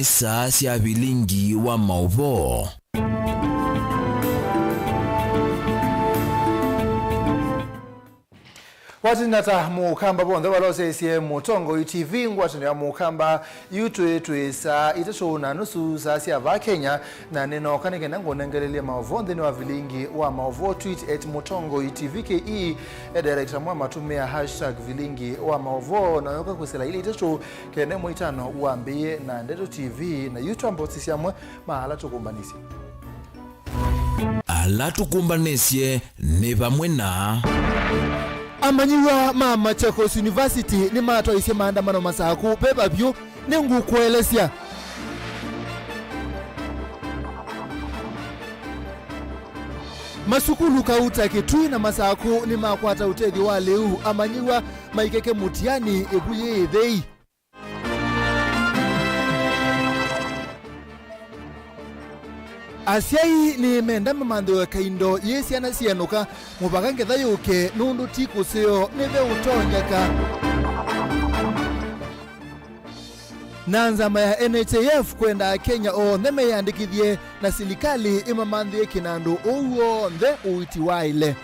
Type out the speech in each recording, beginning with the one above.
ni saa cia Vilingi Wa Mauvoo. Watinata mukamba bonde walose sie mutongo TV ngwatini ya mukamba yutwe sa itacho na nusu sa sia va Kenya na neno kanike nango nengelele Mauvoo ndeni wa Vilingi Wa Mauvoo tweet @mutongo TV ke director mwa matumia #Vilingi Wa Mauvoo na yoka kusela ile itacho kene muitano uambie na ndeto TV na YouTube mbotisi amwe mahala tukumbanisi ala tukumbanesie ne bamwe na amanyiwa mama Chakos University ni mato isi maandamano masaku pepa vyu ni ngukuelesya masukulu kauta kitui na masaku ni makwata utegi wa leu amanyiwa maikeke mutiani ebuye thei Asiai ni menda mamando kaindo yesi anasianuka mubakange thayuke nundu tikuseo nebe utonyaka nanzama ya NHIF kwenda Kenya o neme yandikithie na silikali imamandhie kinandu uwo nthe uiti waile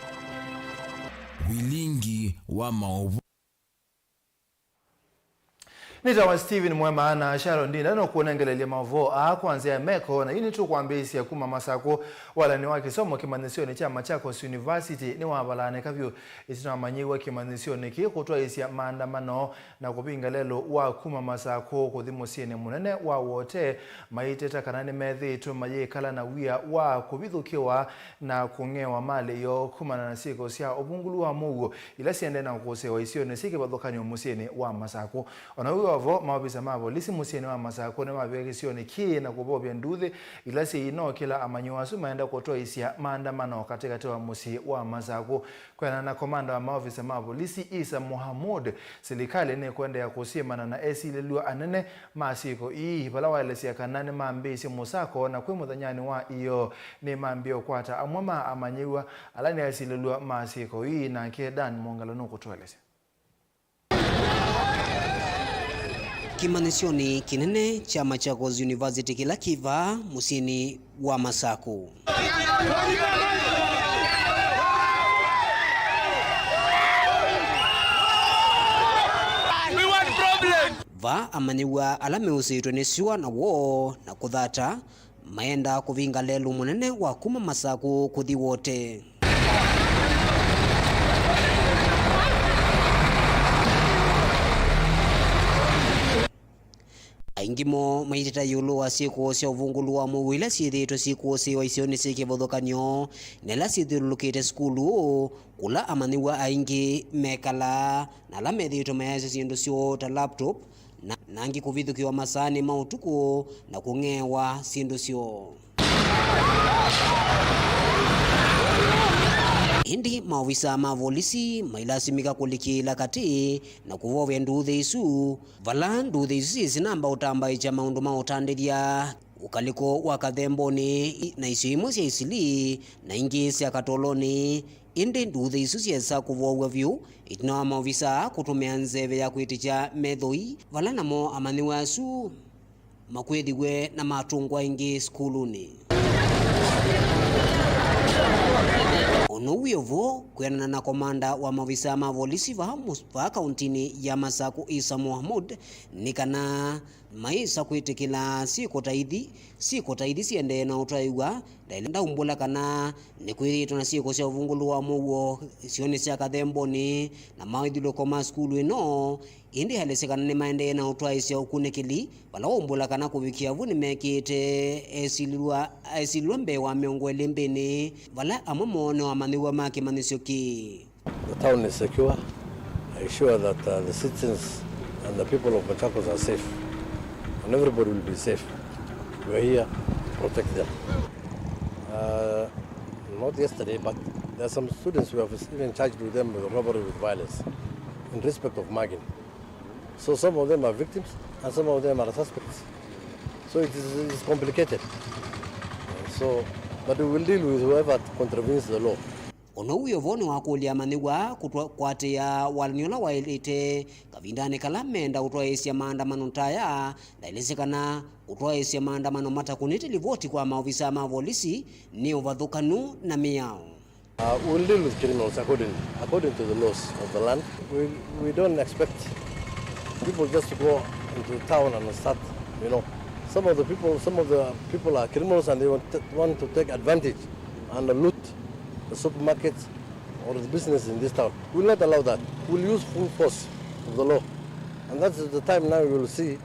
Vilingi Wa Mauvoo. Nitawa Steven MUEMA na Sharon Dinda no kuonengelele Mauvoo kuanzia meko na ini tu kuambisia kuma masako wala ni wake somo kimanisio ni chama Chakos University ni wabalane kavyo isina manyiwa kimanisio ni kikutoa isia maandamano na kupinga lelo wa kuma masako kuthimusie ni munene wa wote maiteta kanani methi tu mayekala na wia wa kubithukiwa na kungewa mali yo kumana na siko sia obungulu wa Mugo ila siende na kusewa isio ni siki badhokanyo musieni wa masako ona vo mabisa mabo lisi musieni wa masako ne mabekisio ni ki na kubobya nduthi ila si ino kila amanyiwa su maenda kutoa isia maandamano katika wa musi wa masako kwa na komanda wa maofisa mabo lisi Isa Muhammad serikali ne kwenda ya kusimana na esilelua anene masiko bala wale sia kanane mambisi musako na kwemuthanyani wa iyo ni mambio kwata amwama amanyiwa alani esilelua masiko na kedan mongala no kutwelese kimanisioni kinene chama Chakos University kila kiva musini wa masaku va amaniwa alame usitwenesiwa na wo na kuthata maenda kuvinga lelu munene wa kuma masaku kuthi wote aingimo maiteta yulu wa siku cia uvungulu wa muwila siithitwe siku cia isioni sikivothokanyo nela sithirulukite skulu kula amaniwa aingi mekala na la methitwe mayase sindu sio ta laptop na nangi kuvithukiwa masani mautuku na kungewa sindu sio indi maofisa ma polisi mailasimika kulikila kati na kuvovya nduthi isu vala nduthi isu sinamba utamba icha maundu mautandiria ukaliko wa kathemboni na isu imwe cia isili na ingi cia katoloni indi nduthi isu ciesa kuvovwa vyu itina maofisa kutumia nzeve ya kwiticha methoi vala namo amaniwa asu makwithiwe na matungwa ingi skuluni Onowiyovo kwenana na komanda wa mavisa ma polisi va kauntini ya Masaku Isa Muhammad nikana maisa kwitikila siko taidi siende na utaiwa ndailenda umbula kana nikwirito na siko cia uvungulu wa Mugo sioni cia kathemboni na maithilo koma skulu ino indi halesekana ni maende na utwai cia ukunikili wala umbula kana kuvikia vu nimekite esilwa mbewa miongo elembeni wala amamone wa maniwa make manisio ki. The town is secure. I assure that the citizens and the people of Chakos are safe and everybody will be safe. We are here to protect them. Not yesterday, but there are some students who have even charged with them with robbery with violence in respect of mugging. So some of them are victims and some of them are suspects. So it is complicated. But we will deal with whoever contravenes the law. ono uyo vone wakulia manigwa kwatia walaniola wailite kavindane kala menda utwaisya maandamano ntaya na ilizikana utwaisya maandamano matakuniti livoti kwa maofisa ma polisi ni uvathukanu na miao. We'll deal with criminals according to the laws of the land. We don't expect people just to go into town and start, some of the people are criminals and they want to take advantage and loot the supermarkets or the business in this town. We will not allow that. We will use full force of the law. And that's the time now we will see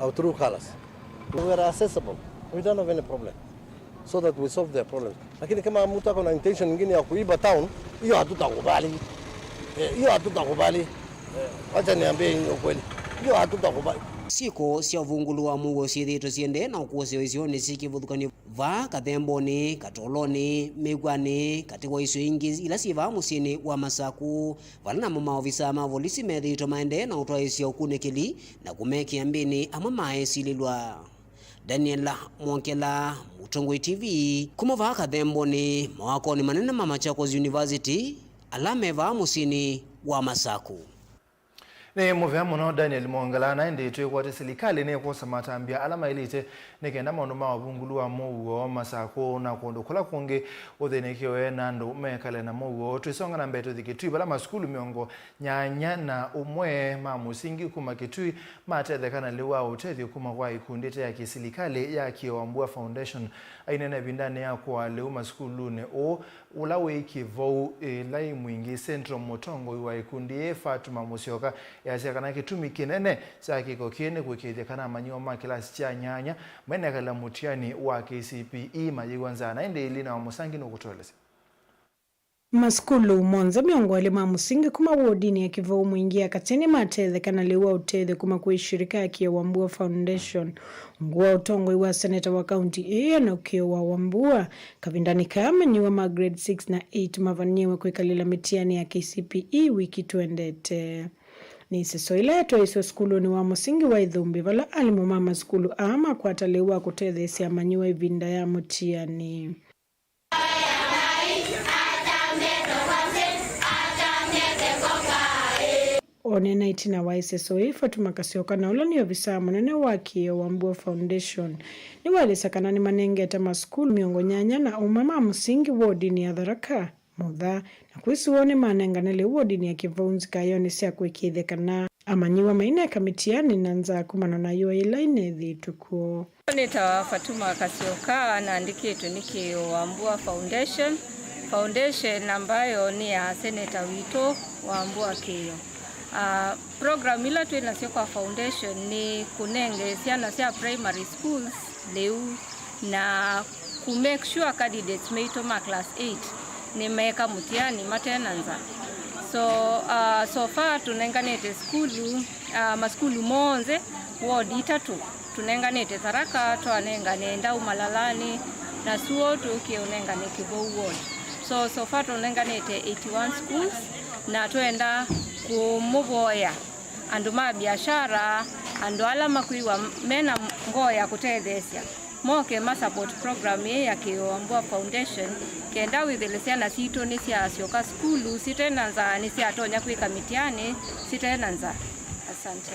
our true colors. We are accessible. We don't have any problem. So that we solve their problems. Lakini kama mtu ako na intention nyingine ya kuiba town, hiyo hatutakubali. Acha niambie ukweli. Hiyo hatutakubali. Siko cia vungulu wa mugo ciithitwe ciende na ukuose isione cikivuthukani va kathemboni katoloni migwani katigwa icio ingi ila civa musini wa masaku vala na maofisa ma polisi methitwe maende na utwaisya ukunikili na kumekia mbini amwe maesililwa. Daniela Mwankela, Mutongwe TV, kumava kathemboni mawakoni manene ma Machakos University alameva musini wa masaku. Ni muvya muno Daniel Mwangala na ndi tuikwate serikali ne kosa matambia alama ilite nikenda maundu ma vungulu wa Mauvoo masako na kondokula kungi uthenekiwe na ndu mekale na Mauvoo twisonga na mbeto thikitui bala maskulu miongo nyanya na umwe ma musingi kuma kitui matethekana liwa utethi kuma kwa ikundite ya kiserikali ya Kiwambua Foundation ainene bindane ya kwa leo maskulu ne o ulawe kivou lai mwingi Central Motongo wa ikundi Fatuma Musyoka ya kana kitumi kinene sa kiko kine kwikithekana manyo ma class cha nyanya mene kala mutiani wa KCPE mayigwanza na ende ilina wa musangi no kutoleza maskulu monza miongo wale musingi kuma wodini ya kivou mwingia kateni matethekana liwa utethe kuma kwa shirika ya Kiwambua Foundation ngua utongo iwa seneta wa county A na Kiwa Wambua kavindani kama niwa ma grade 6 na 8 mavaniwa kwikalila mitiani ya KCPE wiki tuendete. Ni sesoila yato iso skulu ni wa musingi wa idhumbi vala alimu mama skulu ama kwa talewa kutethesi ya manyiwa ivinda ya mutiani. Onena itina wa SSOE Fatuma Kasioka na ulani ofisa munene wa Kiwambua Foundation ni wale sakanani manengeta maskulu miongo nyanya na umama musingi wodini ya Tharaka mutha na kwisuone manenganele wodini ya Kivunzi kayoni sia kwikithekana amanyiwa maina kamitiani nanza kumana na yo ila inethituko. Nita Fatuma Kasioka na andikitwe ni Kiwambua Foundation ambayo ni ya Seneta Wito Wambua Kio. Program ila tuinasio kwa foundation ni kunenge siana sia primary schools leu na kumake sure candidates meito ma class 8 ni meka mutiani matenanza. So far tunenganete skulu maskulu monze ward itatu tunenganete Tharaka twanengane Ndau Malalani na Suotu kionengane Kivou ward. So far tunenganete 81 schools na tuenda kumuvoya andu ma biashara andu alama kuiwa mena ngoya kutethesya moke ma support program ya Kiwambua Foundation kenda withelesiana sito ni sia sioka skulu sitenanza ni sia tonya kwika mitiani sitenanza. Asante.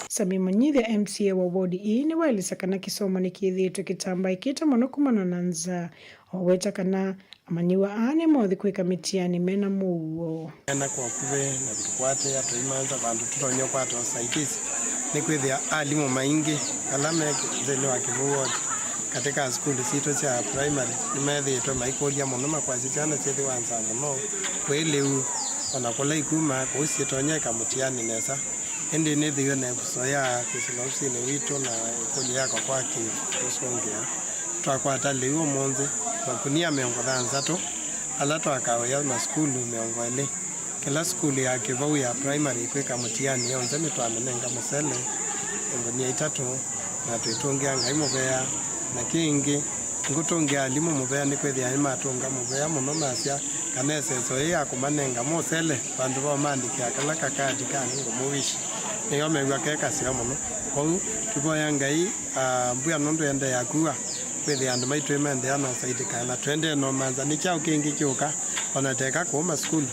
Sami Manyithia MCA wa ward E ni walisakana kisomo ni kithitwe kitamba ikita monokumana nanza oweta kana amanyiwa ane mothi kwika mitiani mena Mauvoo na kwa kuve na bikwate ya tuimanza bandu tutonyo kwa to saitis ni kwithia alimu maingi alame zele wa Kivuu katika skuli sito cha primary nimethitwe maikoria muno makwasi cyana cithi wanza muno kweleu ona kola ikuma kusi tonyeka mutiani nesa ende ne thiyo ne soya kisilopsi ne wito na kuli yako kwa kisongea twakwata leo monze makunia miongo thanzatu ala twakawaya maskulu miongo ele kila skuli ya Kivuu ya primary kwika mutiani yonze mitwamenenga musele ngonia itatu na twitungia ngai muvea na kingi ngutungia alimu muvea ni kwithia ni matunga muvea muno masya kanese so ya kumanenga musele bandu ba mandikia kala kakadi kani ngomuwishi niyo megwa keka sia muno kou kiboya ngai mbuya nundu ende yakua kwithia andu maitwe mende ana saidika na twende no manza ni chao kingi kiuka onateka kuma school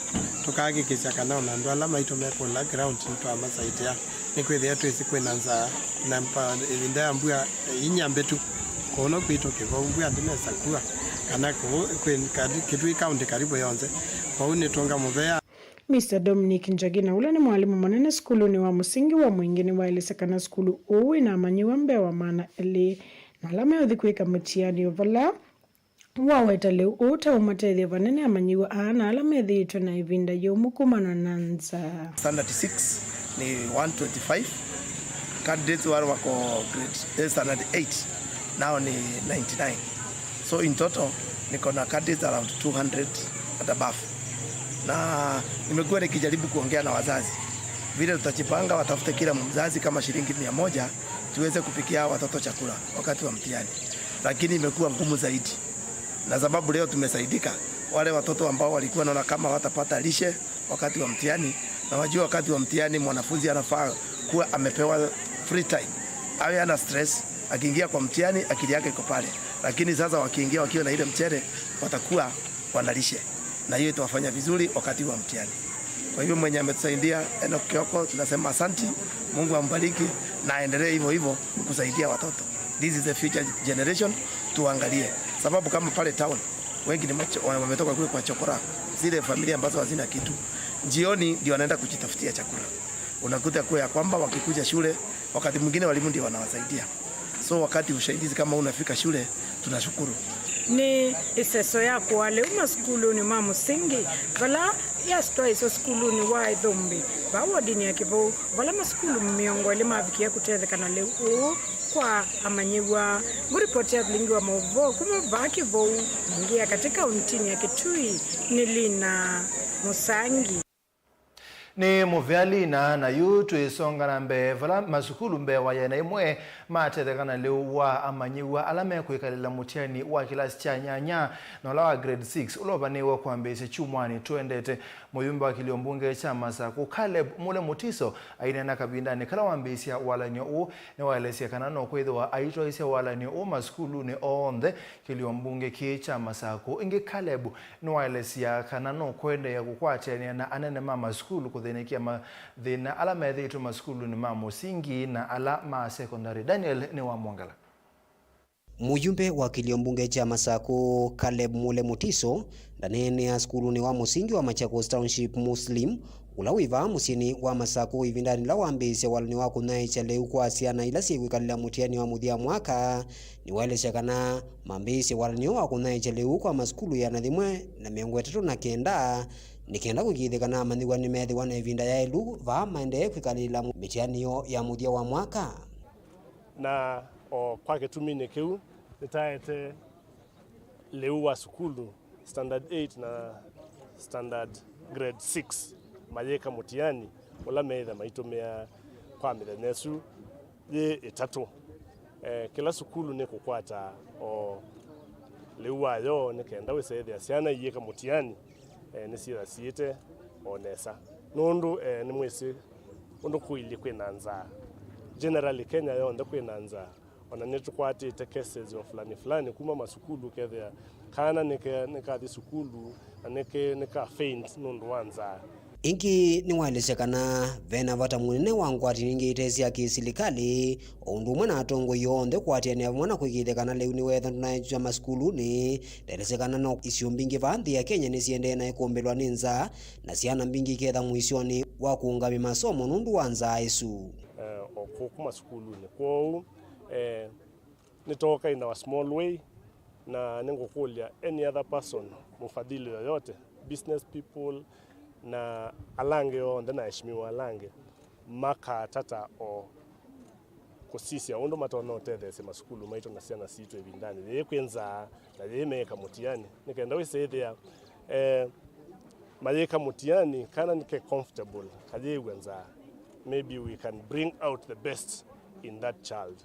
tukahakikisha kana onandu ala maito mekula ground nto amasaitia nikwithia twisi kwinanza na mpa inda mbua inyambetu kono kwito kivombu andinesa kuwa kana kitu county karibu yonze kwa ni tonga muvea. Mr. Dominic Njagina ule ni mwalimu mwanene skuluni wa musingi wa mwingine wa ilisekana skulu uwi na amanyiwa mbewa maana eli na alama yothi kuika mutiani ovala waweta leo uta umatethia vanene amanyiwa aana alama yothi itwe na ivinda yomukumana nanza. Standard 6 ni 125, candidates wako grade standard 8 now ni 99, so in total niko na candidates around 200 and above. Na nimekuwa nikijaribu kuongea na wazazi vile tutachipanga watafute kila mzazi kama shilingi 100 tuweze kupikia watoto chakula wakati wa mtihani, lakini imekuwa ngumu zaidi, na sababu leo tumesaidika wale watoto ambao walikuwa naona kama watapata lishe wakati wa mtihani. Na wajua wakati wa mtihani mwanafunzi anafaa kuwa amepewa free time, awe ana stress, akiingia kwa mtihani akili yake iko pale, lakini sasa wakiingia wakiwa na ile mchere watakuwa wanalishe, na hiyo itawafanya vizuri wakati wa mtihani. Kwa hivyo mwenye ametusaidia Enoch Kioko tunasema asanti, Mungu ambariki na aendelee hivyo hivyo kusaidia watoto. This is the future generation, tuangalie. Sababu kama pale town wengi ni wametoka kule kwa chokora, zile familia ambazo hazina kitu. Jioni ndio wanaenda kujitafutia chakula. Unakuta kwa ya kwamba wakikuja shule wakati mwingine walimu ndio wanawasaidia. So wakati usaidizi kama unafika shule tunashukuru. Ni iseso yako wale uma skuluni ma musingi vala ya sto iso skuluni wa ithombi bawo dini ya kivu vala maskulu miongo ile mavikia kutethekana leo kwa amanyiwa muripoti ya Vilingi Wa Mauvoo kuma vaki vou ingia katika untini ya Kitui Nilina Musangi ni muvyali na yutu isonga na mbe vala masukulu mbe wa yana imwe matethekana leo wa amanyiwa alame kuikalila mutiani wa kilasi cha nyanya na lawa grade 6 ulobaniwa kwambese chumwani twendete muyumba wa kiliombunge cha Masako Caleb mule mutiso ainena kabindani kala wambisia walanyo u ne waelesia kanano kwethwa aitwaisia walanyo u masukulu ni onde kiliombunge ki cha Masako ingi Caleb ne waelesia kanano kwende ya kukwatenia na anene mama skulu kuthenekia mathina ala methitu maskulu ni ma musingi na ala ma secondary. Daniel ni wa Mwangala. Mujumbe wa kiliombunge cha Masako Caleb Mule Mutiso ndanene ya skulu ni wa musingi wa Machakos Township Muslim ulawiva musini wa Masako ivindani la wambise walani wako naicha leu kwa asiana ila siwikalila mutiani wa muthia mwaka ni wale shakana mambise walani wako naicha leu kwa maskulu ya nathimwe na 39 nikenda kukithikana amanyiwa ni methi wana ivinda ya elu va maende kwikalila mitiani yo ya muthia wa mwaka na kwa ketumine keu nitaete leu wa sukulu standard 8 na standard grade 6 mayeka mutiani wala metha maitomea kwa mithenesu ye itatu kila sukulu ni kukwata leu wa yo nikenda wisethia ciana yeka mutiani ni sira siete onesa nundu ni mwisi undu kuili kwinanza generally Kenya yonde kwinanza ona netukwatite cases of fulani kuma masukulu kethia kana nikathi sukulu nika faint nundu wanza ingi ni walesekana vena vata munene wangwati ningi itesia kisilikali undu mwana atongo yonde kwatiania mwana kwigithekana leu ni wetha tunaecha maskulu ni telesekana no isio mbingi vanthi ya Kenya ni siende na ikombelwa ninza na siana mbingi ketha mwisioni wa kuungami masomo nundu wanza isu okuma skulu ni kwou nitoka in a small way na ningokulia any other person mufadhili yoyote business people na alange onde na heshimiwa alange maka tata o kusisia undo matono tethese maskulu maito na siana situ evindani yekwenza na yemeka mutiani nikaenda wisethia mayeka mutiani kana nike comfortable kajewenza maybe we can bring out the best in that child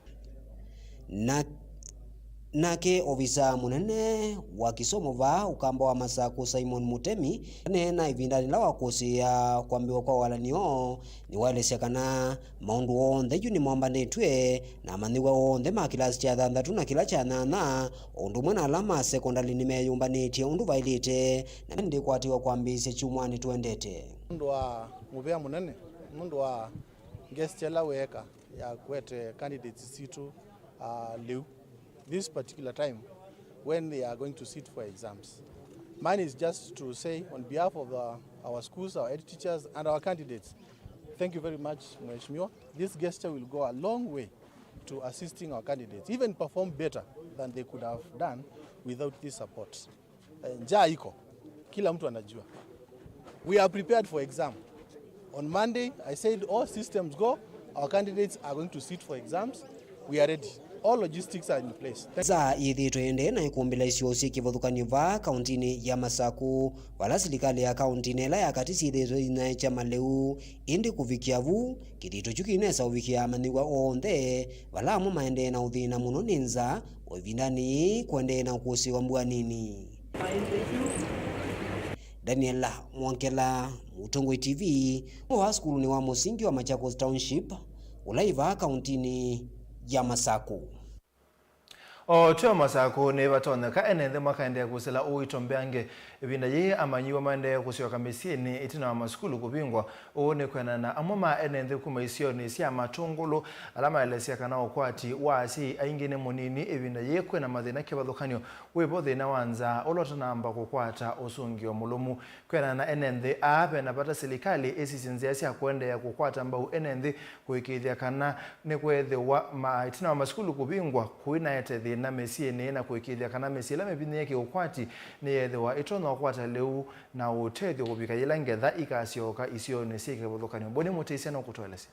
na Nake ofisa munene wa kisomo va ukamba wa Masako Simon Mutemi na ivindani la wakusia kwambiwa kwa walanio ni walesya kana maundu onthe juni mwambanitwe na manyiwa onthe ma kilasi cha 6 na kila cha 8 undu mwana alama sekondari nimeyumbanitye undu vailite na ndi kwatiwa kwambisya chumwani tuendete mundu wa muvea munene mundu wa ngestela weka ya kwete candidates situ leu this particular time when they are going to sit for exams. Mine is just to say on behalf of our schools, our head teachers and our candidates, thank you very much, Mheshimiwa. This gesture will go a long way to assisting our candidates, even perform better than they could have done without this support. Njaa iko, kila mtu anajua. We are prepared for exam. On Monday, I said all systems go, our candidates are going to sit for exams. We are ready. All logistics are in place. Za ithi twende na ikumbila isiosi kivathukanio va kauntini ya Masaku wala serikali ya kauntini ela ya kati sithi na chama leu indi kuvikia vu kitito chukinesa uvikia manyiwa onthe wala amo maende na uthina muno ninza wivindani kwende na kusiwa mbwanini. Daniela Mwankela, Mutongwe TV, wa skulu ni wa musingi wa Machakos Township ulaiva kauntini ya Masaku. Tuwa Masaku ni vatoneka enende makaende ya kusela uitombeange ibinda ye amanyiwa maende ya kusiwa kamisini itina wa maskulu kubingwa uone kwena na amoma enende kumaisioni siya matungulu alama elesiya kana ukwati waasi aingine munini ibinda ye kwena madhina kibadhukanyo wibodhi na wanza ulotana amba kukwata usungi wa mulumu kwena na enende ape na pata silikali esisinzia siya kuende ya kukwata ambao enende kuikidhia kana ni kwethe wa itina wa maskulu kubingwa kuina etedhi na mesie na kuikidhia kana mesie la mebini yake ukwati ni yethe wa itono wakwata leu na utethi kubika ilangetha ikasioka isione sike bodhokani boni mutisia na kutoelesea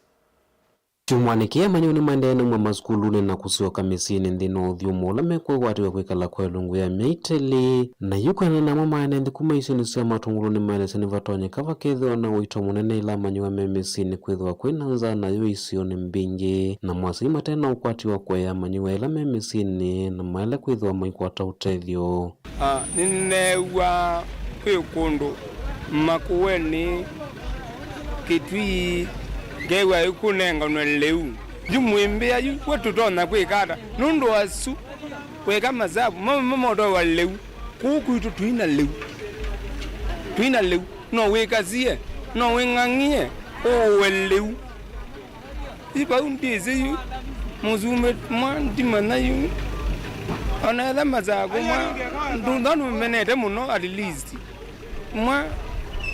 Chumwanikia manyoni mandene mwa maskulu na kusioka mesini ndino uthiumo la mekwe watu ya kwekala kwa lungu ya meiteli na yukana na mama ene kumaisi ni siya matungulu ni maelese ni vatonye kava kethiwa na uito munene ila manyuwa memesini kwethiwa kwinanza na yu isioni mbingi na mwasima tena ukwati wa kwea manyuwa ila memesini na maele kwethiwa maikwata utethio. Ninewa kwekundu makuweni kitui gewa ikunenga nweleu jumwembe ayu wetutona kwekata nundu asu kweka mazabu mama ndo waleu kukuitu tuina leu no wekazie no wengangie o weleu iba undize yu muzume mandimana yu ona la mazabu ndundanu menete muno at least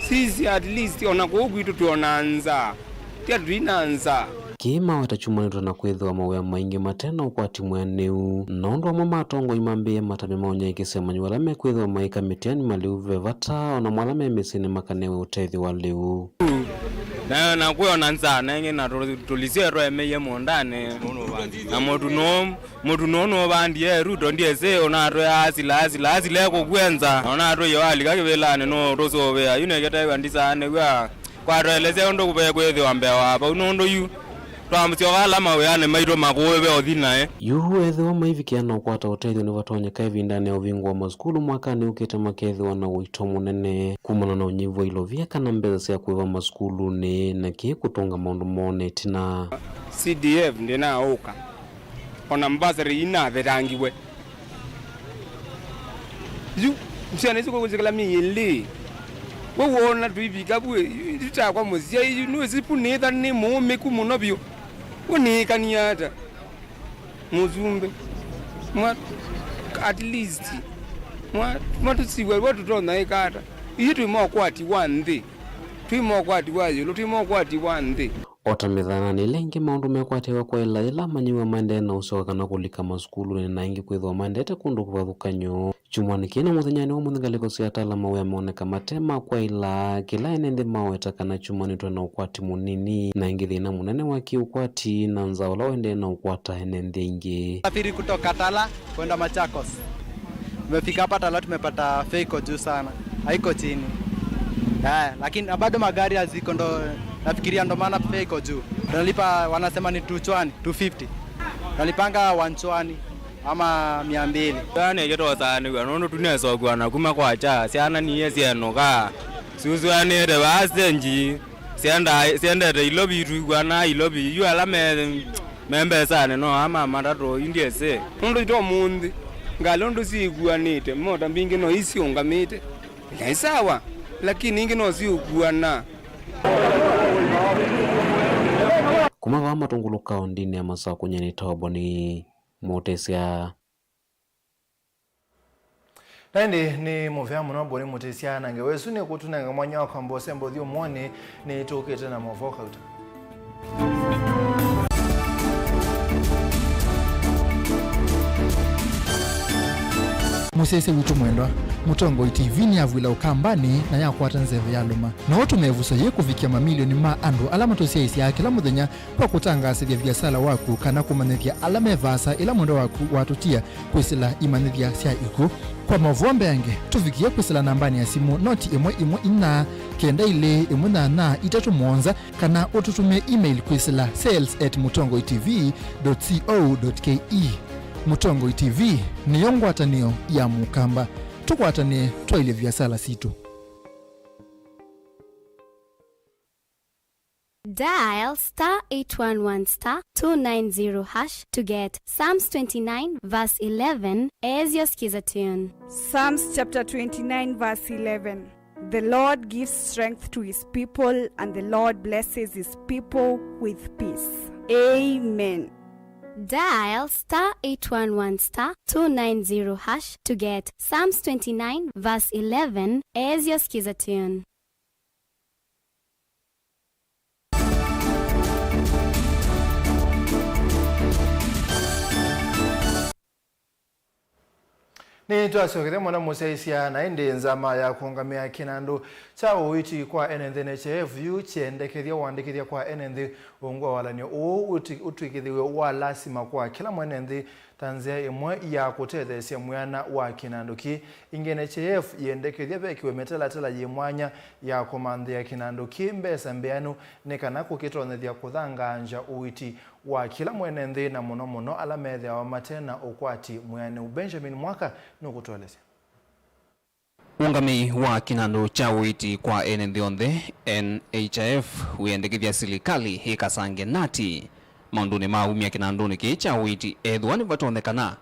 sisi at least ona kukuitu tuonanza tiadrinanza kima watachumanitwa na kwethiwa mawea maingi matena ukwati mweneu nondo wa matongo imambie matabe maonya ikisema nyuala mekwethiwa maika mitiani maliu vevata ona mwala memesini makanewe utethi wa liu na kuona nza na nge na tulisia ro emeye mondane na modu no bandi ruto ndiese ona ro asila ko kwenza ona ro yali kakebelane no rosobe ayune keta bandisane kwa ro eleze ondo kube kwethiwa mbewa apa unondo yu twamsio wala maweyane maito makuwe othina ethiwa maivikiana ukwata utethio ni vatonyeka ivindani ya uvingu wa maskulu mwakani ukite makethiwa na uito munene kumana na unyivu wa ilovia kana mbeza sia kuiva maskulu ni na kie kutonga maundu mone tina CDF ndina uka ona mbazari ina verangiwe yu msiana isuko kuzikala miyili wona tuivika bwe itakwa muzia yu nusipunitha ni mume kumunobyo unikaniata muzumbe at least tusiwe watutona ikata iyo tuimokwati wanthi tuimokwati wayo tuimokwati wanthi otamithana ni lengi maundu mekwatiwa kwa ila manyiwa mande na usoka kana kulika maskulu ni naingi kwithwa mandete kundu kuvathukanyo chumwanikina muthenyani wa muthingaliko sia atala mawea moneka matema kwa ila kila enende maweta kana chumwanitwa na ukwati munini na ingi thina munene wa kiukwati na nzaola wende na ukwata enende ingi. Safiri kutoka Tala kwenda Machakos. Tumefika hapa Tala tumepata feko juu sana. Haiko chini. Lakini bado magari haziko ndo nafikiria ndo maana feko juu. Tunalipa wanasema ni 250. Tunalipanga 120 ama 200. Yani yeto sana wanono tuneso kwana kuma kwacha siana niye sienoka suzuane de basenji sienda de ilobi rugwana ilobi yu alame membe sana no ama marato indiese ndo to mundi ngalondo sigwanite moda mbingi no isiongamite sawa lakini ingi no sigwana kuma wa matungulu kaundini ya masako nyeni tobo ni motesia Nandi ni muvya muno boni mutesia nange wesu ne kutunanga mwanya wa kwambo sembo thio mwone ni tukete na Mauvoo uta. Musese witu mwendwa Mutongo TV ni avwila ukambani na yakwata nzeve yaluma na watu mevusa ye kufikia mamilioni ma andu alama tosia isi ya kila muthenya kwa kutangasithia biasala waku kana kumanithia alama evasa ila mwendo waku watutia kwisila imanithia sia iku kwa Mauvoo mbenge tufikia kwisila nambani ya simu noti imwe ina kenda ile imwe na itatu mwonza kana ututumia email kwisila sales@mutongotv.co.ke. Mutongo TV ni yongwatanio ya mukamba tukwatane twaile biasala situ. Dial *811*290# to get Psalms 29 verse 11 as your skiza tune. Psalms chapter 29 verse 11. The Lord gives strength to his people, and the Lord blesses his people with peace. Amen. Dial *811*290# to get Psalms 29 verse 11 as your skiza tune. Ni twasokere mwana museisia na indi nzama ya kuungamia kinandu cha uiti kwa NHF yu chiendekethia wandikithia kwa NND ungwa walanio utwikithiwe wa lasima kwa kila mwenenthi tanzia imwe ya kutethesia mwana wa kinandu ki NHF yendekethia bekiwe metelatela yimwanya ya kumanthia kinandu ki mbesa mbeanu nikana kukitonethia kuthanganja uiti wa kila mwenenthi na muno alamethia wa matena ukwati mwene Benjamin Mwaka nukutolesya. Ungami wa kinandu cha uiti kwa NND onthe NHF uyendekithia silikali hikasange nati maunduni maumia kinanduni ki cha uiti edhwani vatonekana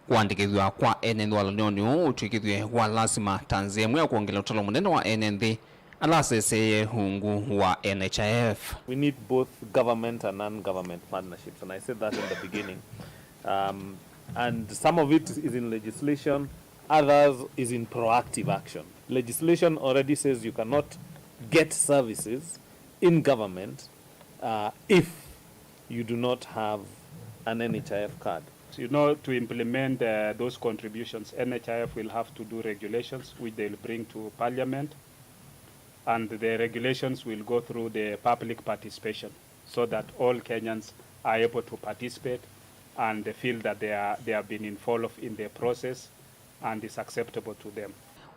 kuandikithwa kwa NND walanionio utwikithwe wa lasima tanzia mwe kuongela utalo munene wa NND alaseseye hungu wa NHF. We need both government and non-government partnerships, and I said that in the beginning. And some of it is in legislation, others is in proactive action. Legislation already says you cannot get services in government if you do not have an NHIF card. So, you know, to implement those contributions, NHIF will have to do regulations which they'll bring to Parliament, and the regulations will go through the public participation so that all Kenyans are able to participate and they feel that they have been involved in the process and is acceptable to them.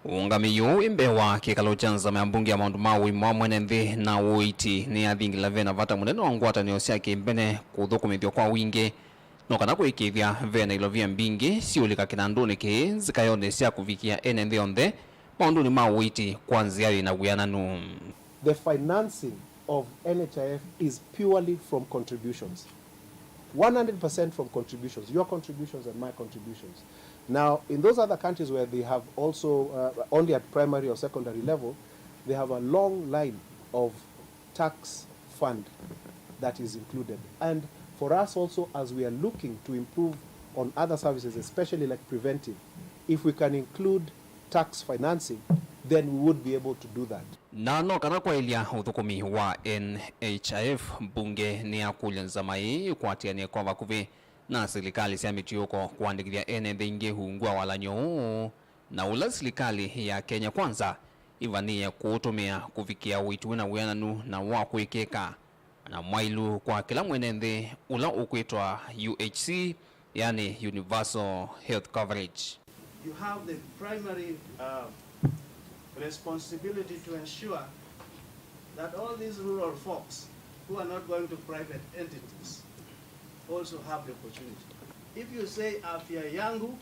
Ungamiyo imbewa kikalo chanza meambungi ya maundu maui mwenenthi na uiti ni athingila vena vata munene wangwata ni osiake mbene kuthukumithio kwa wingi no kana kuikithia vena ilovia mbingi siulika kinanduni ki zikayone sia kuvikia NND onthe maundu ni mauiti kwanzia na wiananu. The financing of NHIF is purely from contributions. 100% from contributions, your contributions and my contributions. Now, in those other countries where they have also, only at primary or secondary level, they have a long line of tax fund that is included. And for us also, as we are looking to improve on other services, especially like preventive, if we can include tax financing, then we would be able to do that. Nano kana kwa ilia uthukumi wa NHIF bunge ni akulenza mai kwatia ni kwa vakuvi na serikali sia mitioko kuandikithia NND ingi hungua walanyo na ula serikali ya Kenya Kwanza ivania kutumia kufikia uitu na wiananu na wakuikeka na mwailu kwa kila mwenende ula ukuitwa UHC, yani Universal Health Coverage. You have the primary responsibility to ensure that all these rural folks who are not going to private entities also have the opportunity. If you say afya yangu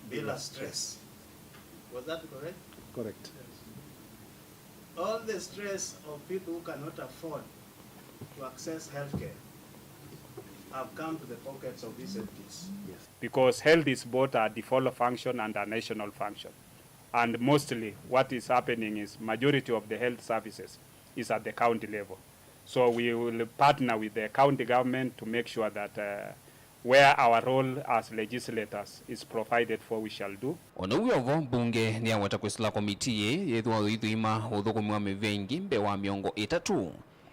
bila stress, was that correct? Correct. All the stress of people who cannot afford to access healthcare have come to the pockets of these MPs. Yes. Because health is both a default function and a national function. And mostly what is happening is majority of the health services is at the county level. So we will partner with the county government to make sure that where our role as legislators is provided for, we shall do. Ono uyovo bunge ni awata kwisila komiti yethwa ithuima uthukumwa mivengi mbe wa miongo 3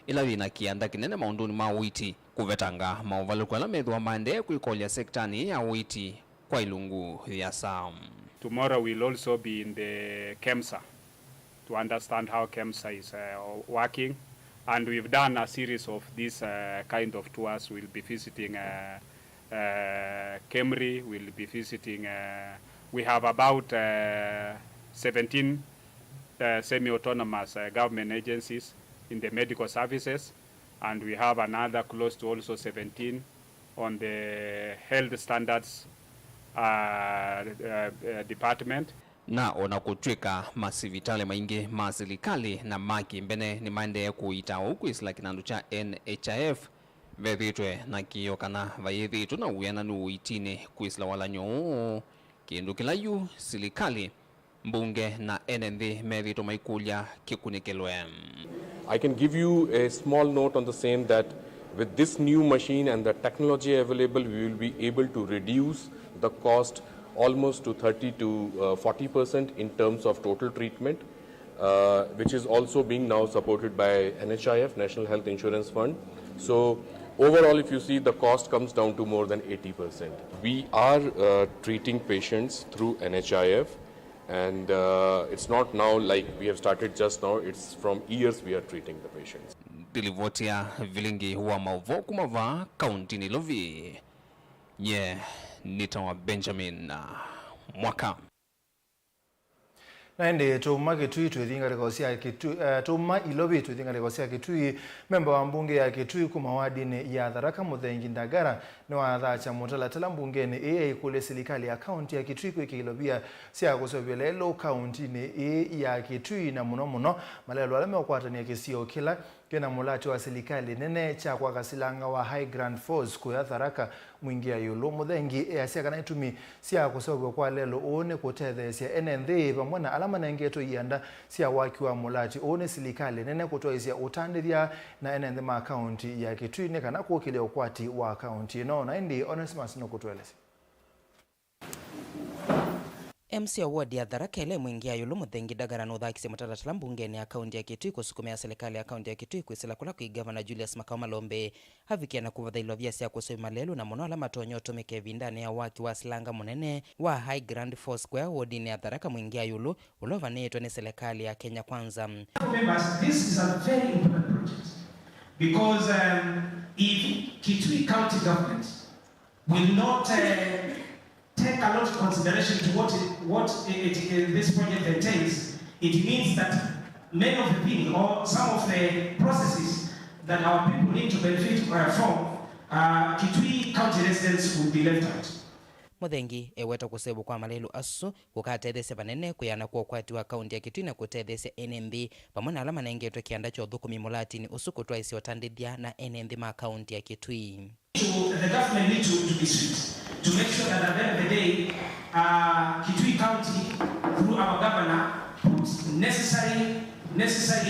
ila wina kianda kinene maunduni ma witi kuvetanga mauvaluko ala methwa mande kuikolia sektani ya witi kwa ilungu ya Sam. Tomorrow we'll also be in the KEMSA to understand how KEMSA is working, and we've done a series of these kind of tours. We'll be visiting Kemri, we'll be visiting, we have about 17 semi-autonomous government agencies in the medical services, and we have another close to also 17 on the health standards department. Na ona kutwika masivitale maingi masilikali na maki mbene ni mande kuita huku isla kinandu cha NHIF vethitwe na kiyo kana vayithitu na uyana nuitine kuisla wala nyo kindu kilayu silikali mbunge na NND methito maikulia kikunikelwe. I can give you a small note on the same that with this new machine and the technology available, we will be able to reduce the cost almost to 30 to 40% in terms of total treatment, which is also being now supported by NHIF, National Health Insurance Fund. So overall, if you see, the cost comes down to more than 80%. We are treating patients through NHIF, and it's not now like we have started just now, it's from years we are treating the patients. Dilivotia Vilingi Wa Mauvoo kumava kaunti ni Lovi. Nitawa Benjamin Mwaka. Naende tuma Kitui twithinga rekosia Kitui tuma Ilobi twithinga rekosia Kitui memba wa mbunge ya Kitui kuma wadini ya Tharaka Muthengi Ndagara ni wathacha mutalatala mbungeni ii kule serikali ya kaunti ya Kitui kwiki Ilobia sia kusobyelelo kaunti ni ya Kitui na muno malelo alame okwatania kisio kila kena mulati wa serikali nene cha kwa kasilanga wa High Grand Force kuya Tharaka mwingia Yulu Muthengi asia kana itumi sia kusobyo kwa lelo one kuthethe sia NND pamwana alama na ngeto yanda sia waki wa mulati one serikali nene kutoisia utandithia na NND ma county ya Kitui ne kana kokile okwati wa county no na ndi Onesimus no kutweleza. MC Award ya Tharaka ile mwingia Yulu Muthengi Ndagara no thakise mutalatala mbungeni ya kaunti ya Kitui kusukumia serikali ya kaunti ya Kitui kwisila kula kwa Governor Julius Makao Malombe havikia na kuvathailwa vya sia kusomi malelu na mono ala matonyo tumike vindani ya waki wa silanga munene wa High Grand Force kwa wodini ya Tharaka mwingia Yulu ulovanetwa ni serikali ya Kenya Kwanza. Members, this is a very important project because if Kitui County government will not take a lot of consideration to what this project entails, it means that many of the things or some of the processes that our people need to benefit from, Kitui County residents will be left out. Muthengi eweta kusebu kwa malelu asu kukatethesya vanene kuyana kwa ukwati wa kaunti ya Kitui na kutethesya NND pamwana alama na ingetwe kianda cho thukumi mulatini usuku twaisi watandithia na NND ma kaunti ya Kitui. The government need to be strict to make sure that at the end of the day, Kitui County, through our governor, puts necessary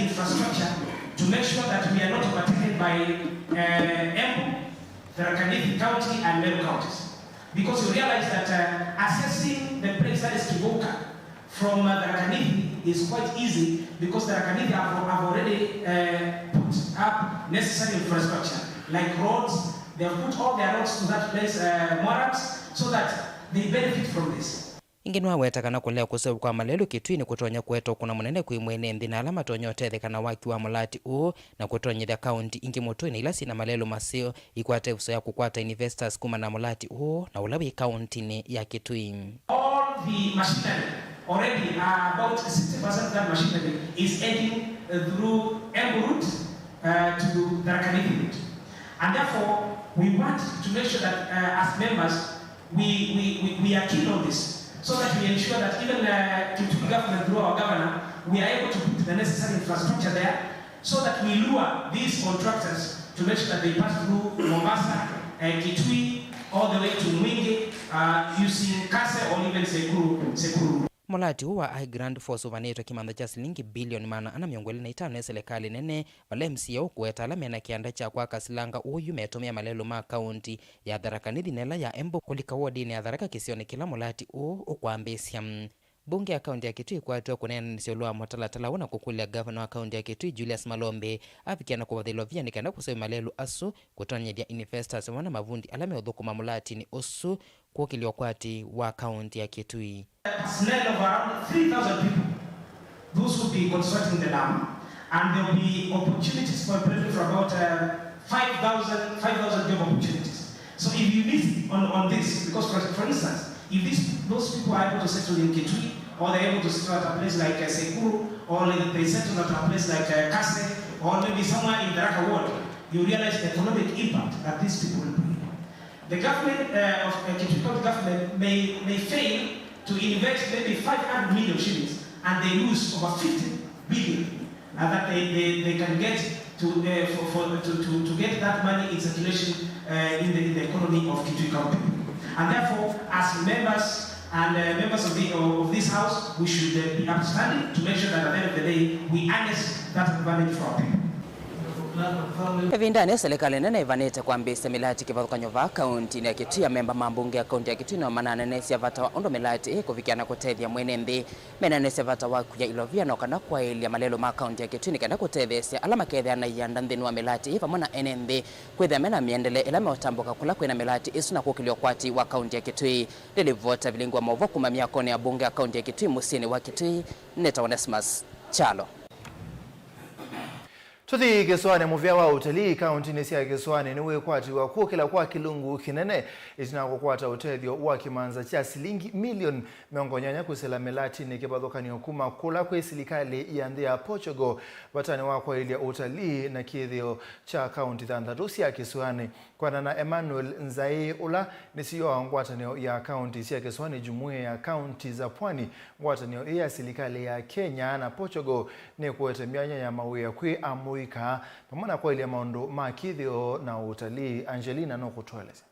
infrastructure to make sure that we are not overtaken by Embu, Tharaka County, and Meru counties. Because you realize that accessing the place that is Kivoka from Tharaka is quite easy because Tharaka have already put up necessary infrastructure like roads. They have put all their roads to that place, morals, so that they benefit from this. Ingenwa weta kana kulea kusebu kwa malelu Kitui ni kutonya kweto kuna munene kuimwene ndina alama tonyo tethe kana waki wa mulati uo na kutonya the county ingi motoi na ilasi na malelu masio ikwate uso ya kukwata investors kuma na mulati uo na ulawi county ni ya Kitui. All the machinery already about 60% of that machinery is heading through Embu route to Tharaka route. And therefore, We want to make sure that as members, we are keen on this, so that we ensure that even Kitui government, through our governor, we are able to put the necessary infrastructure there, so that we lure these contractors to make sure that they pass through Mombasa and Kitui all the way to Mwingi, using Kase or even Sekuru. Mulati huwa I Grand Force uvanetwa kimanda cha shilingi bilioni 405 ya serikali nene wale MCO kueta alame na kianda cha kwa kasilanga uyu metumia malelo ma kaunti ya Tharaka Nithi nela ya Embu kulika wodi ni ya Tharaka kisioni kila mulati ukwambesya. Bunge ya kaunti ya Kitui kwa atoa kunena nisiolua matalatala wana kukulia governor wa kaunti ya Kitui Julius Malombe afikiana kwa wadhilo vya nikana kusawi malelu asu kutonya dia investors wana mavundi alame udhuku mamulati ni usu kukili wakwati wa kaunti ya Kitui. Personnel of around 3,000 people, those will be constructing the dam, and there will be opportunities for employment for about 5,000 job opportunities. So if you miss on this, because for instance, if those people are able to settle in Kitui, or they're able to settle at a place like Sekuru, or they settle at a place like Kase, or maybe somewhere in the Tharaka ward, you realize the economic impact that these people will bring. The government of Kitui County government may fail to invest maybe 500 million shillings, and they lose over 50 billion that they can get to get that money in circulation in the economy of Kitui County. And therefore, as members and members of this house, we should be upstanding to make sure that at the end of the day, we harness that advantage for our people. Evindani serikali nene ivanete kwa mbese milati kivathukany'o va kaunti ya Kitui ya memba mambunge ya kaunti ya Kitui na mananenesi ya vata wa ondo milati kuvikiana kutethia mwene nthi menanesi ya vata wa kuya ilovia na kana kwa ilia malelo ma kaunti ya Kitui nikenda kutethesia alama kethia na yanda nthini wa milati pamwe ene nthi kwithia mena miendele ila meotambuka kula kwina milati isu na kukilio kwati wa kaunti ya Kitui. Lilivota Vilingi Wa Mauvoo kumamia kone ya bunge ya kaunti ya Kitui musini wa Kitui Neta Onesmus Chalo. Tuthi Kiswani muvya wa utalii kaunti nisi ya Kiswani niwe kwati wa kukila kwa kilungu kinene itina kukwata utethio wa kimanza cha shilingi milioni miongonyanya kusela melati ni kibathokani okuma kula kwa serikali ya nthi ya Portugal watani wa kwa ilia utalii na kithio cha kaunti thanthatu ya Kiswani kwana na Emmanuel Nzai ula nisiyo wa ngwatanio ya kaunti ya Kiswani jumuiya ya kaunti za pwani ngwatanio ya serikali ya Kenya na Portugal ni kuwete mianya ya mawia kwi amuika pamoja kwa ile maondo makithio na utalii. Angelina no kutueleza.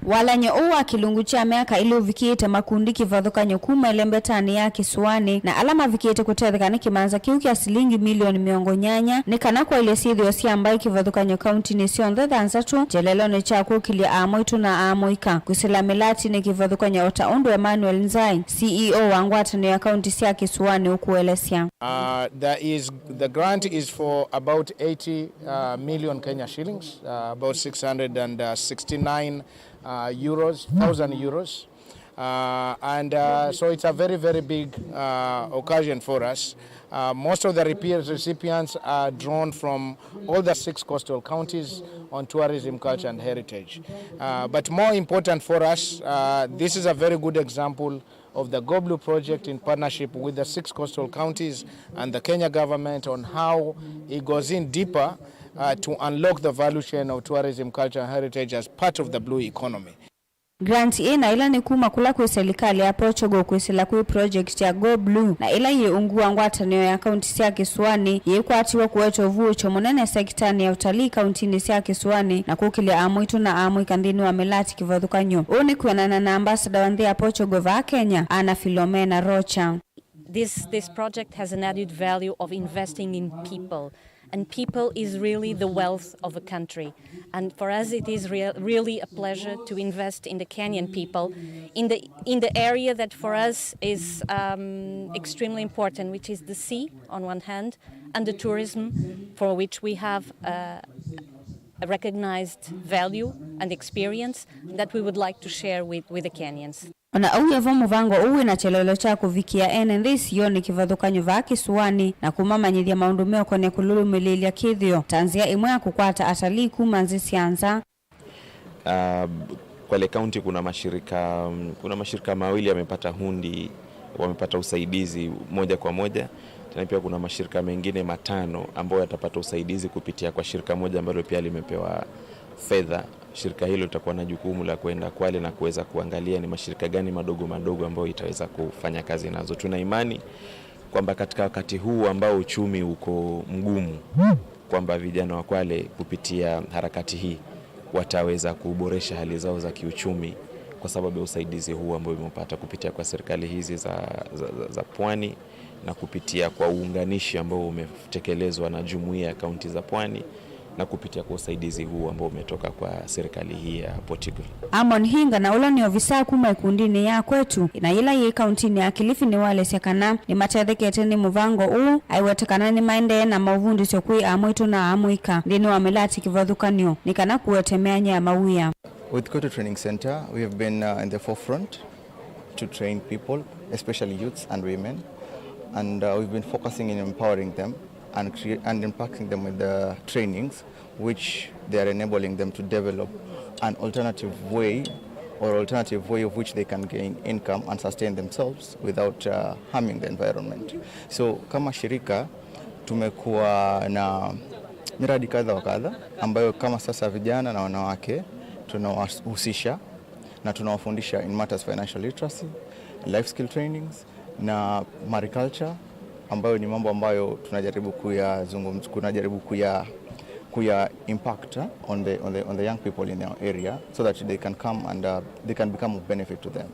Walanyo uwa kilungu cha miaka ili uvikiete makundi kivathukanyo kuma elembetani ya Kiswani na alama vikiete kutethekani kimanza kiu kia shilingi milioni miongonyanya ni kana kwa ile sithio cia ambai kivathukanyo kaunti ni sionthe thanthatu jelelo ni cha kukilia amoitu na amoika kusila milati ni kivathukanyo ota ondo Emmanuel Nzai CEO wa ngwatanio ya kaunti cia Kiswani ukuelesya. The grant is for about 80 million Kenya shillings, about 669 1,000 euros. So it's a very, very big occasion for us. Most of the recipients are drawn from all the 6 coastal counties on tourism, culture and heritage. But more important for us, this is a very good example of the Go Blue project in partnership with the 6 coastal counties and the Kenya government on how it goes in deeper to unlock the value chain of tourism, culture and heritage as part of the blue economy. Grant ina ila ni kuma kula kwa serikali ya Portugal kuisila kwa project ya Go Blue na ila ye ungua ngwatanio ya kaunti ya Kiswani ye kwatiwa kuweto vuo chomonene sektani ya utalii kaunti ya Kiswani na kukilia amoitu na amoika ndini wa melati kivathukanyo. Uni kuanana na ambassador wa nthi ya Portugal va Kenya Ana Filomena Rocha. This project has an added value of investing in people. And people is really the wealth of a country. And for us, it is really a pleasure to invest in the Kenyan people in the area that for us is extremely important, which is the sea on one hand, and the tourism for which we have a recognized value and experience that we would like to share with the Kenyans. Ona au yevo muvango uwe na chelelo cha kuvikia ene sioni kivathukanyo va Kiswani na kumamanyithia maundu meo kone kululumilia kithio tanzia imwe ya kukwata atalii kuma nzi sianza. Kwale kaunti kuna mashirika mawili yamepata hundi, wamepata usaidizi moja kwa moja na pia kuna mashirika mengine 5 ambayo yatapata usaidizi kupitia kwa shirika moja ambalo pia limepewa fedha. Shirika hilo litakuwa na jukumu la kwenda Kwale na kuweza kuangalia ni mashirika gani madogo ambayo itaweza kufanya kazi nazo. Tuna imani kwamba katika wakati huu ambao uchumi uko mgumu, kwamba vijana wa Kwale kupitia harakati hii wataweza kuboresha hali zao za kiuchumi kwa sababu ya usaidizi huu ambao umepata kupitia kwa serikali hizi za Pwani na kupitia kwa uunganishi ambao umetekelezwa na jumuiya ya kaunti za Pwani na kupitia kwa usaidizi huu ambao umetoka kwa serikali hii ya Portugal. Amon Hinga na ula ni ofisa kuma ikundini ya kwetu na ila ye kauntini ya Kilifi ni wale sekana ni matethekete ni muvango uu aiwetekana ni maende na mauvundi sokui amwitu na amuika ndini wamelati kivadhukanyo ni kana kuwetemea nya mawia. With Koto Training Center, we have been in the forefront to train people, especially youths and women, and we've been focusing in empowering them and impacting them with the trainings which they are enabling them to develop an alternative way of which they can gain income and sustain themselves without harming the environment. So kama shirika tumekuwa na miradi kadha wa kadha ambayo kama sasa vijana na wanawake tunawahusisha na tunawafundisha in matters financial literacy, life skill trainings na mariculture, ambayo ni mambo ambayo tunajaribu kuya impact on the young people in our area so that they can come and they can become of benefit to them.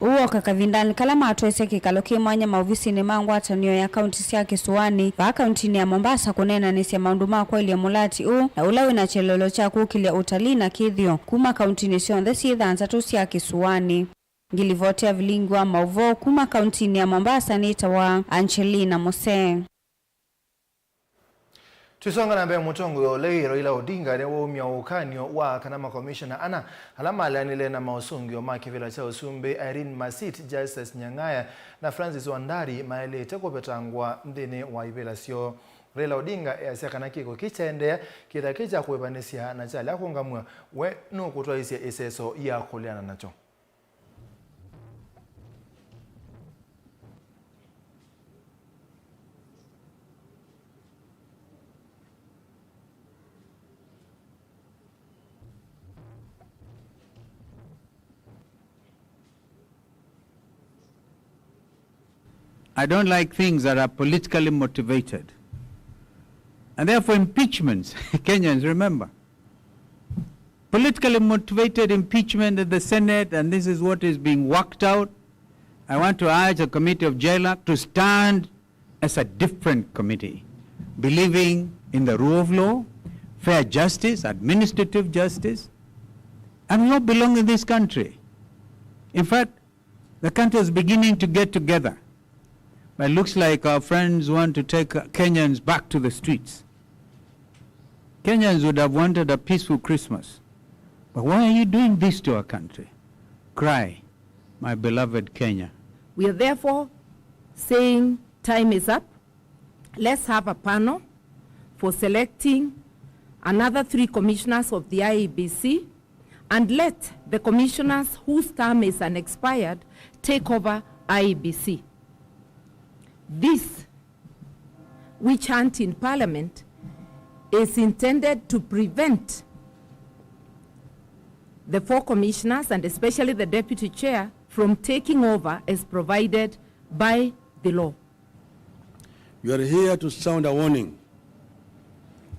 Uo kakavindani kalama atuese kikaloki mwanya mauvisi ni mangu atanio ya kaunti siya Kisuani va kauntini ya Mombasa kunena nisi ya maunduma kwa ili ya mulati na ulawi na chelolo cha kukilia utalii na kithio kuma kauntini sionde sitha ansatu siya Kisuani. Ngilivotea Vilingi Wa Mauvoo kuma kauntini ya Mombasa nitawa Angelina Mose. Tusonga na mbele mutongo yo leiro ila Odinga ne wo mya ukanyo wa kanama commissioner ana alama alanile na mausungi yo makivila cha usumbe Irene Masit, Justice Nyang'aya na Francis Wandari maele teko petangwa mdene wa ibela sio Raila Odinga yasakana kiko kichaendea kitakicha kuebanesia na chala kungamwa we no kutwa isi eseso ya kuliana nacho. I don't like things that are politically motivated. And therefore impeachments, Kenyans remember. Politically motivated impeachment at the Senate, and this is what is being worked out. I want to urge the Committee of JLAC to stand as a different committee, believing in the rule of law, fair justice, administrative justice, and we all belong in this country. In fact, the country is beginning to get together. But it looks like our friends want to take Kenyans back to the streets. Kenyans would have wanted a peaceful Christmas. But why are you doing this to our country? Cry, my beloved Kenya. We are therefore saying time is up. Let's have a panel for selecting another 3 commissioners of the IEBC, and let the commissioners whose term is unexpired take over IEBC. This witch hunt in Parliament is intended to prevent the 4 commissioners and especially the deputy chair from taking over as provided by the law. You are here to sound a warning.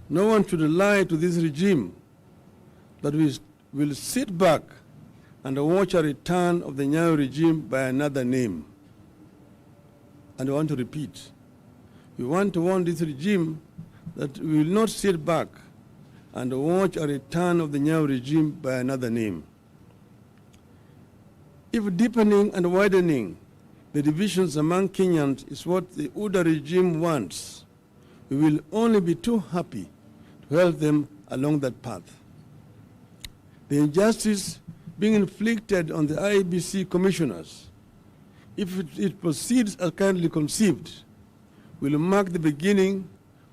No one should lie to this regime that we will sit back and watch a return of the Nyayo regime by another name. And I want to repeat, we want to warn this regime that we will not sit back and watch a return of the Nyayo regime by another name. If deepening and widening the divisions among Kenyans is what the UDA regime wants, we will only be too happy to help them along that path. The injustice being inflicted on the IEBC commissioners, if it proceeds as currently conceived, will mark the beginning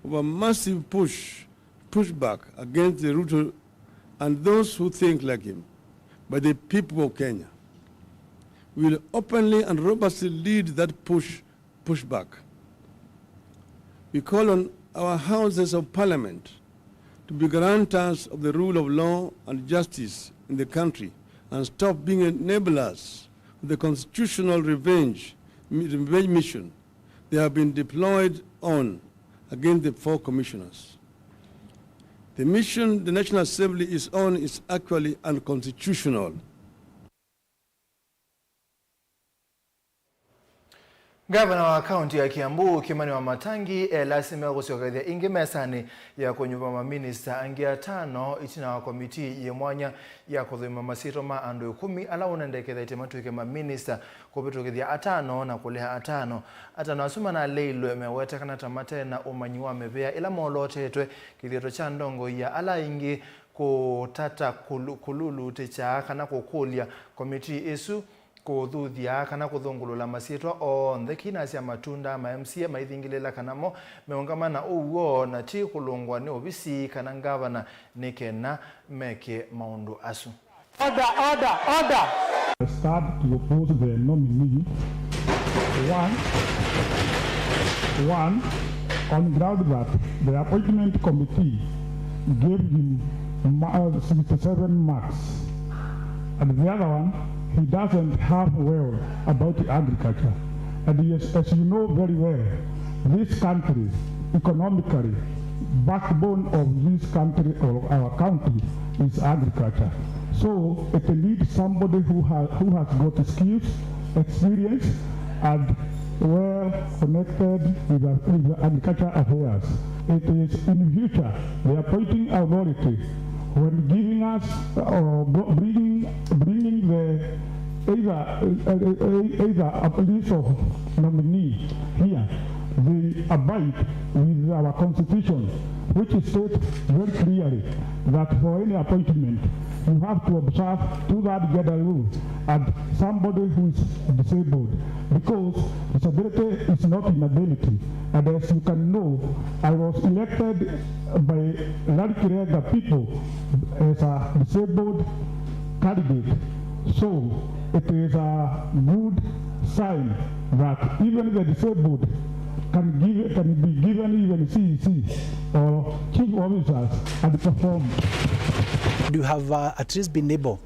of a massive pushback against the Ruto and those who think like him by the people of Kenya. We will openly and robustly lead that pushback. We call on our houses of parliament to be guarantors of the rule of law and justice in the country and stop being enablers of the constitutional revenge mission they have been deployed on against the 4 commissioners. The mission the National Assembly is on is actually unconstitutional. Gavana wa kaunti ya Kiambu Kimani wa Matangi lazima kusogelea ingi mesani ya kunyumba maminista angia 5 itina wa komiti ya mwanya ya kuthima masito ma andu 10 ala unendekeza itematuike maminista kupitokethia 5 na kuleha 5 atano asuma na leilo emeweta kana tamate na umanyiwa mebea ila molotetwe kithieto cha ndongo ya ala ingi kutata kululu techa kana kukulia komiti isu kuthuthia kana kuthungulula masitwa onthe kina cia matunda ma MCA maithingilela kanamo meungamana uwo na ti kulungwa ni obisi kana ngavana nikena meke maundu asu. Order. I start to propose the nominee. One, on ground that the appointment committee gave him 67 marks, and the other one, he doesn't have well about agriculture. And yes, as you know very well, this country, economically, backbone of this country or our country is agriculture. So it needs somebody who has got skills, experience, and well connected with the agriculture affairs. It is in the future the appointing authority when giving us or bringing the either a list of nominee here, they abide with our constitution, which states very clearly that for any appointment you have to observe 2/3 gender rule and somebody who is disabled, because disability is not inability. And as you can know, I was elected by Larikirega people as a disabled candidate. So it is a good sign that even the disabled can be given even CEC or chief officers and perform. You have at least been able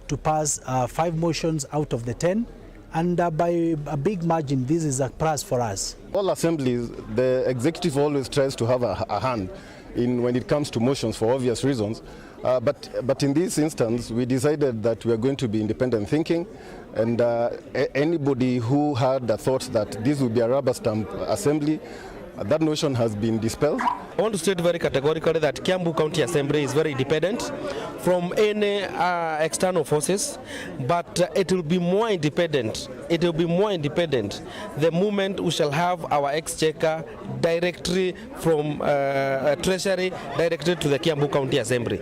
to pass 5 motions out of the 10, and by a big margin, this is a plus for us. All assemblies, the executive always tries to have a hand in when it comes to motions for obvious reasons. But in this instance, we decided that we are going to be independent thinking, and anybody who had the thought that this would be a rubber stamp assembly, that notion has been dispelled. I want to state very categorically that Kiambu County Assembly is very independent from any external forces, but it will be more independent. It will be more independent the moment we shall have our exchequer directly from Treasury directly to the Kiambu County Assembly.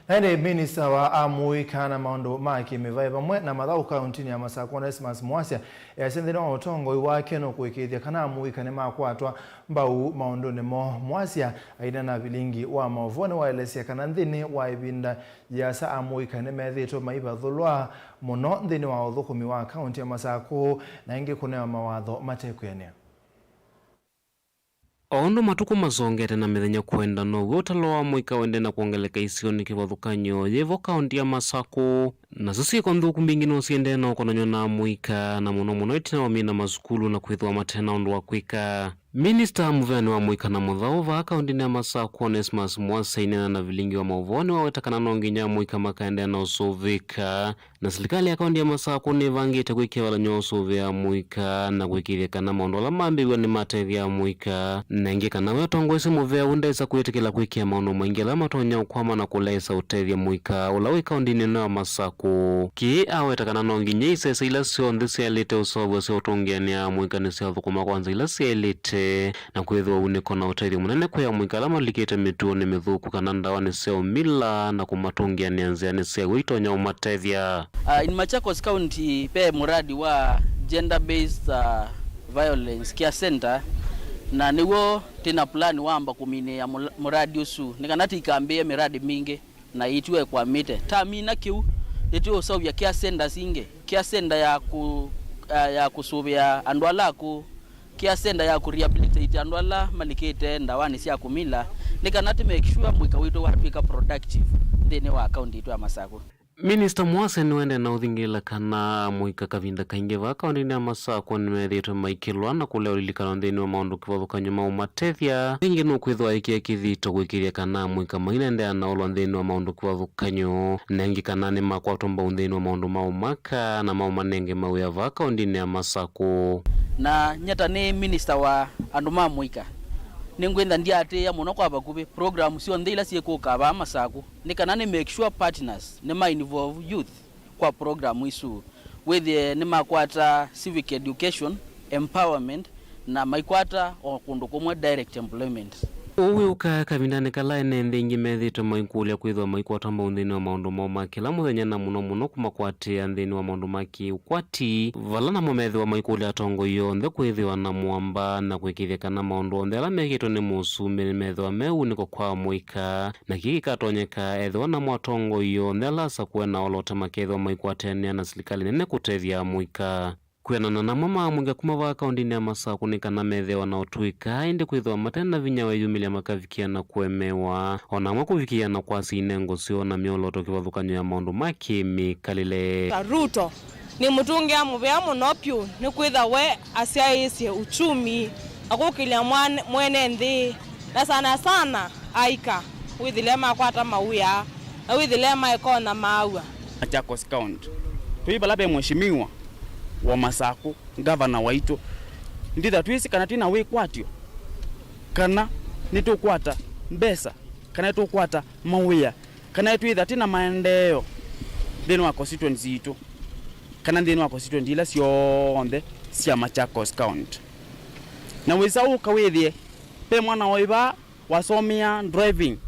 Nende minister wa amui kana maondo maki mevai pamwe na mathau kauntini ya Masako Onesmus Mwasia yasendene wa utongo iwake no kuikithia kana amui kana makwatwa mbau maondo nemo Mwasia aina na Vilingi wa Mauvoo ni waelesia kana nthini wa ibinda ya sa amui kana methito maiba thulwa muno nthini wa uthukumi wa kaunti ya Masako na ingi kunewa mawatho matekwene. Ondo matuko mazongete na mithenya kwenda no wotalo wa muika wende na kuongeleka isioni kivathukanyo yevo kaunti ya Masako na sisi kwa nthuku mbingi no siende na ukonanyo na muika na muno itina wa mina mazukulu na kwithwa matena ondo wa kwika. Minister muveni wa muika na muthau va kaunti ya Masako Onesmus Mwasia na Vilingi wa Mauvoo ni wawetakana no nginya muika makaende na usuvika na serikali ya kaunti ya Masako ni vangite kwikia walanyo usuvia muika na kwikithia kana maondo la mambiwa ni matethia muika na ingi kana wetongoisi muvea undesa kwitikila kwikia maondo maingi la matonya ukwama na kulesa utethia muika ulawi kaunti ni ya Masako ki awetakana no nginya isesa ila sionthe sialite usovu siotungiania muika ni siathukuma kwanza ila sialite na kwithwa uniko na utethia munene kwa muika la malikite mituo ni mithuku kana ndawa ni seo mila na kumatungia ni anzia ni seo witonya umatethia. In Machakos County pe muradi wa gender based violence care center na niwo tena plan wamba kumine ya muradi usu nikanati ikambie miradi mingi na itwe kwa mite tamina kiu itwe usovya kia senda singe kia senda ya kusubia andwala ku kia senda ya kurehabilitate andwala malikete ndawani sia kumila nikanati make sure mwika wito warpika productive thini wa account itu ya Masako. Minister Mwase niwende na uthingila kana mwika kavinda kainge vaka ondini ya Masako nimethietwe maikilwa na kulea ulilikana thini wa maundu kivathukanyo maumatethia thingi nukwithwa ikia kithito gwikiria kana mwika mainendea na ulwa thini wa maundu kivathukanyo nengi kana ni makwatomba thini wa maundu maumaka na maumanenge mauya vaka ondini ya Masako na nyata ni minister wa anduma mwika ningwenda ndiate ya muno kwa bakubi program sio ndila sieko kaba Masako nikanane make sure partners nema involve youth kwa program isu with nema kwata civic education empowerment na maikwata okundu komwe direct employment uwe uka kavindane kala ene ingi methito maikulia kwithwa maikwata thini wa maundu maumakila muthenya na muno kumakwatia thini wa maundu maki ukwati vala na momethwa maikulia tongo yonthe kwithiwa na mwamba na kwikithia kana maundu onthe ala mekitwo ni musume methwa meu niko kwa mwika na kiki katonyeka ethwa na mwatongo yonthe ala sakwena olota makethwa maikwatenia na serikali nene kutethia mwika kwenana na mama mwinga kumavaka ondini ya Masako nikana methewa na otuika indi kwithwa matena vinya wa yumilia makavikia na kuemewa ona mwakuvikia na kwa sinengo sio na mioloto kivathukanyo ya maundu makimi kalile Ruto ni mutungi ya muvea monopyu ni kwitha we asiaisye uchumi akukilia mwene nthi na sana aika withilema kwata mauya na withilema ikona maua Machakos County tuibalabe mheshimiwa wa Masako governor waitu nditha twisi kana tina we kwatio kana nitukwata mbesa kana tukwata mawia kana twitha tina maendeleo thini wa constituency itu kana thini wa constituency ila sionthe cia Machakos County na wisau kawithie pe mwana waiba wasomia driving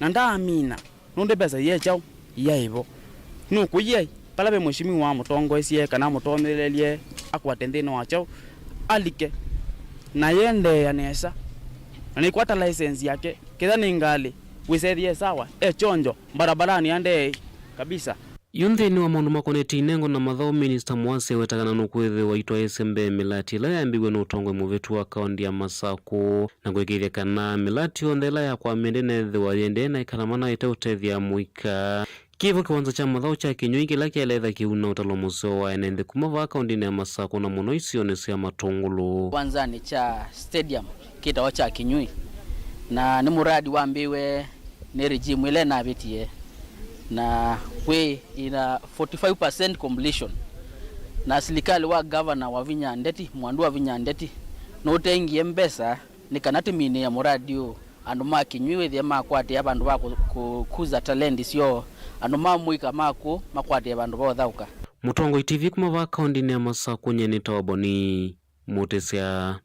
na ndaamina nunde besa yechao yaivo nukuye palabe mheshimiwa wa mutongoesie kana mutonelelie akwatendeno wacho alike na yende yanesa na nikwata license yake kidhani ngali wisethie sawa chonjo barabarani ande kabisa yunthini wa maundu makoneti inengo na mathau Minister Mwase wetakana nukwithe waitwa SMB milati ila yambigwe na utongwe muvetu wa kaunti ya Masako na kwikithia kana milati onthe ila yakwa mendenethiwa yende na ikaramana ite utethia mwika kivo kiwanza cha mathau cha kinyui kila kialetha kiuna utalomuseo wa enende kumavaka ondini ya Masako na muno isione cia matungulu kwanza ni cha stadium kita cha kinyui na ni muradi wambiwe ni regime ile na bitie na we ina 45% completion na serikali wa governor wa Vinyandeti mwandu wa Vinyandeti no tengi mbesa ni kanati mine ya muradi yo anduma kinyui thia makwati abandu ba kuza talent sio anduma mwika mako makwati abandu ba thauka Mutongo TV kumavaka ondini ya Masako nyeni tawaboni mutesia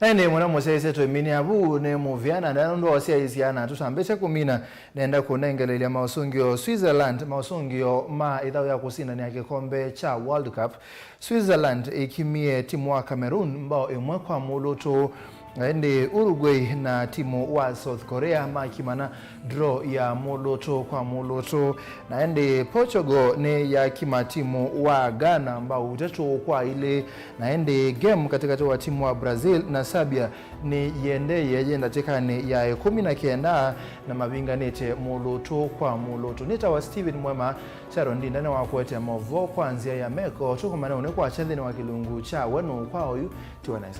Ene mwana mwese twemini abu ne muviana na ndo wasia isiana tutambecha kumina naenda kunengelelea mausungio Switzerland mausungio ma idhao ya kusina ni kikombe cha World Cup Switzerland ikimie timu wa Cameroon mbao imwe kwa muluto ende Uruguay na timu wa South Korea makimana draw ya muluto kwa muluto na ende Portugal ne ya kima timu wa Ghana ambao utatu kwa ile na ende game katika wa timu wa Brazil na Serbia ni yende yejenda tekane ya 19 na mabinga nete muluto kwa muluto nita wa Steven Mwema charondi ndane wa kwete Mauvoo kwanzia ya meko tuko maneno kwa chandeni wa kilungu cha wenu kwa huyu tuwanaiza